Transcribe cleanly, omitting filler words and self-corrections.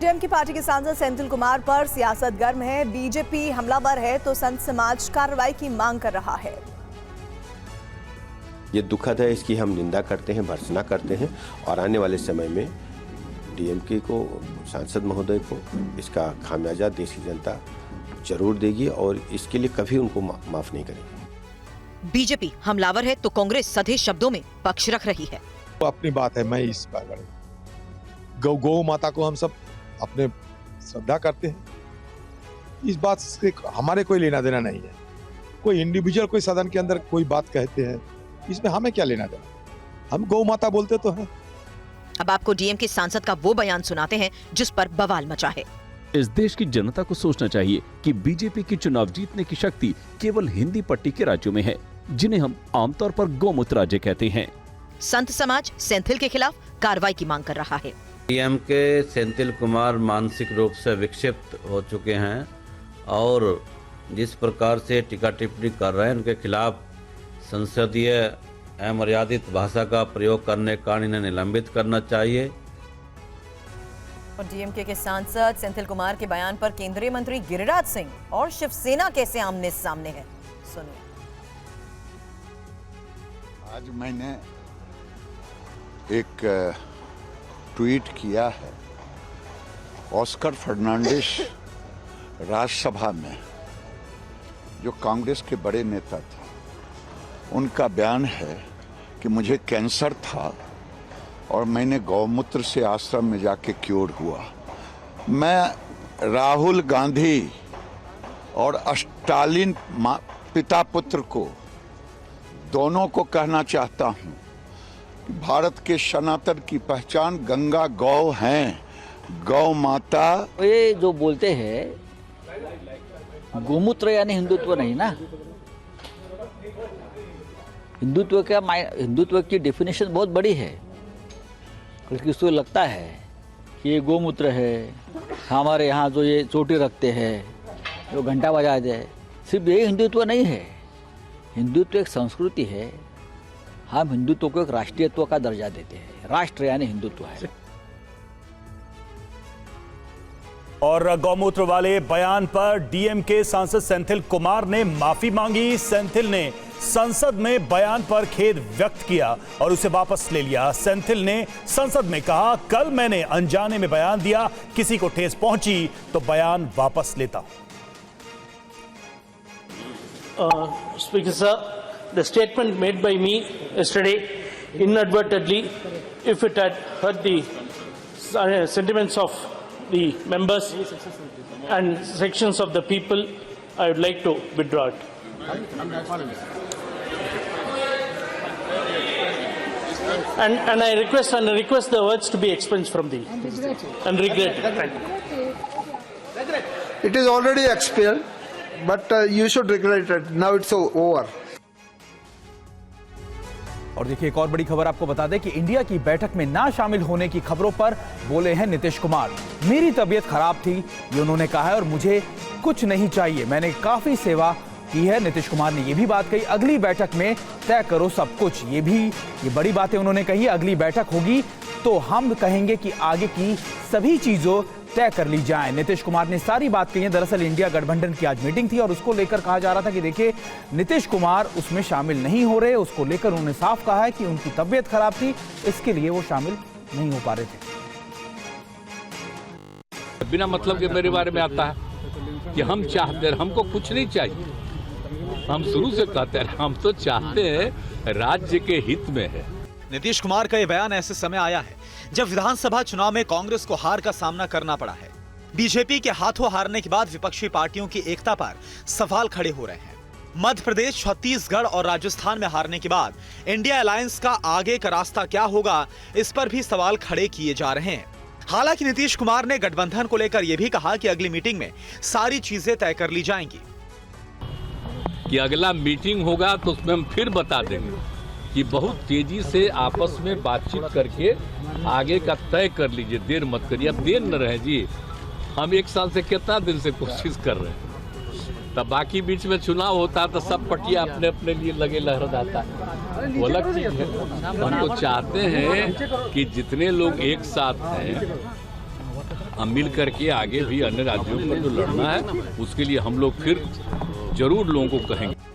DMK party के सांसद सेंथिल कुमार पर सियासत गर्म है। बीजेपी हमलावर है तो संत समाज कार्रवाई की मांग कर रहा है। ये दुखद है, इसकी हम निंदा करते हैं, भर्त्सना करते हैं और आने वाले समय में डीएमके को, सांसद महोदय को इसका खामियाजा देश की जनता जरूर देगी और इसके लिए कभी उनको माफ नहीं करेगी। बीजेपी हमलावर है तो कांग्रेस सधे शब्दों में पक्ष रख रही है। तो अपनी बात है, मैं इस बार गौ माता को हम सब अपने श्रद्धा करते हैं। इस बात से हमारे कोई लेना देना नहीं है। कोई इंडिविजुअल कोई सदन के अंदर कोई बात कहते हैं, इसमें हमें क्या लेना देना। हम गौ माता बोलते तो हैं। अब आपको डीएमके सांसद का वो बयान सुनाते हैं जिस पर बवाल मचा है। इस देश की जनता को सोचना चाहिए कि बीजेपी की चुनाव जीतने की शक्ति केवल हिंदी पट्टी के राज्यों में है, जिन्हें हम आमतौर पर गौमूत्र राज्य कहते हैं। संत समाज सेंथिल के खिलाफ कार्रवाई की मांग कर रहा है। डीएमके सेंथिल कुमार मानसिक रूप से विक्षिप्त हो चुके हैं और जिस प्रकार से टीका टिप्पणी कर रहे हैं उनके खिलाफ संसदीय अमर्यादित भाषा का प्रयोग करने का इन्हें निलंबित करना चाहिए। और डीएमके के सांसद सेंथिल कुमार के बयान पर केंद्रीय मंत्री गिरिराज सिंह और शिवसेना कैसे आमने सामने है, सुनिए। आज मैंने एक ट्वीट किया है। ऑस्कर फर्नांडिस राज्यसभा में जो कांग्रेस के बड़े नेता थे, उनका बयान है कि मुझे कैंसर था और मैंने गौमूत्र से आश्रम में जाके क्योर हुआ। मैं राहुल गांधी और स्टालिन पिता पुत्र को दोनों को कहना चाहता हूं कि भारत के सनातन की पहचान गंगा गौ हैं, गौ माता। ये जो बोलते हैं गोमूत्र यानी हिंदुत्व नहीं ना। हिंदुत्व की डेफिनेशन बहुत बड़ी है। किसको लगता है कि ये गोमूत्र है, हमारे यहाँ जो ये चोटी रखते हैं, जो घंटा बजाते हैं, सिर्फ ये हिंदुत्व नहीं है। हिंदुत्व एक संस्कृति है। हम हिंदुत्व को एक राष्ट्रीयत्व का दर्जा देते हैं। राष्ट्र यानी हिंदुत्व है। और गौमूत्र वाले बयान पर डीएमके सांसद सेंथिल कुमार ने माफी मांगी। सेंथिल ने संसद में बयान पर खेद व्यक्त किया और उसे वापस ले लिया। सेंथिल ने संसद में कहा, कल मैंने अनजाने में बयान दिया, किसी को ठेस पहुंची तो बयान वापस लेता हूं। Speaker sir, the statement made by me yesterday inadvertently, if it had hurt the sentiments of the members and sections of the people, I would like to withdraw it. And I request the words to be expunged from the and regret. It is already expelled, but you should regret it. Now it's over. और देखिए एक और बड़ी खबर आपको बता दें कि इंडिया की बैठक में ना शामिल होने की खबरों पर बोले हैं नीतीश कुमार। मेरी तबीयत खराब थी, ये उन्होंने कहा है और मुझे कुछ नहीं चाहिए, मैंने काफी सेवा की है। नीतीश कुमार ने यह भी बात कही, अगली बैठक में तय करो सब कुछ। ये बड़ी बातें उन्होंने कही। अगली बैठक होगी तो हम कहेंगे कि आगे की सभी चीजों तय कर ली जाए। नीतीश कुमार ने सारी बात कही है। दरअसल इंडिया गठबंधन की आज मीटिंग थी और उसको लेकर कहा जा रहा था कि देखिए नीतीश कुमार उसमें शामिल नहीं हो रहे। उसको लेकर उन्होंने साफ कहा है कि उनकी तबीयत खराब थी, इसके लिए वो शामिल नहीं हो पा रहे थे। बिना मतलब के मेरे बारे में आता है कि हम चाहते हैं, हमको कुछ नहीं चाहिए। हम शुरू से कहते हैं हम तो चाहते हैं राज्य के हित में है। नीतीश कुमार का यह बयान ऐसे समय आया है जब विधानसभा चुनाव में कांग्रेस को हार का सामना करना पड़ा है। बीजेपी के हाथों हारने के बाद विपक्षी पार्टियों की एकता पर सवाल खड़े हो रहे हैं। मध्य प्रदेश, छत्तीसगढ़ और राजस्थान में हारने के बाद इंडिया अलायंस का आगे का रास्ता क्या होगा, इस पर भी सवाल खड़े किए जा रहे हैं। हालांकि नीतीश कुमार ने गठबंधन को लेकर यह भी कहा कि अगली मीटिंग में सारी चीजें तय कर ली जाएंगी। कि अगला मीटिंग होगा तो उसमें हम फिर बता देंगे कि बहुत तेजी से आपस में बातचीत करके आगे का तय कर लीजिए। देर मत करिए, अब देर न रहे जी। हम एक साल से कितना दिन से कोशिश कर रहे हैं। तब बाकी बीच में चुनाव होता तो सब पटिया अपने अपने लिए लगे लहराता है, वो अलग चीज है। हम तो चाहते हैं कि जितने लोग एक साथ हैं मिल करके आगे भी अन्य राज्यों पर जो लड़ना है उसके लिए हम लोग फिर जरूर लोगों को कहेंगे।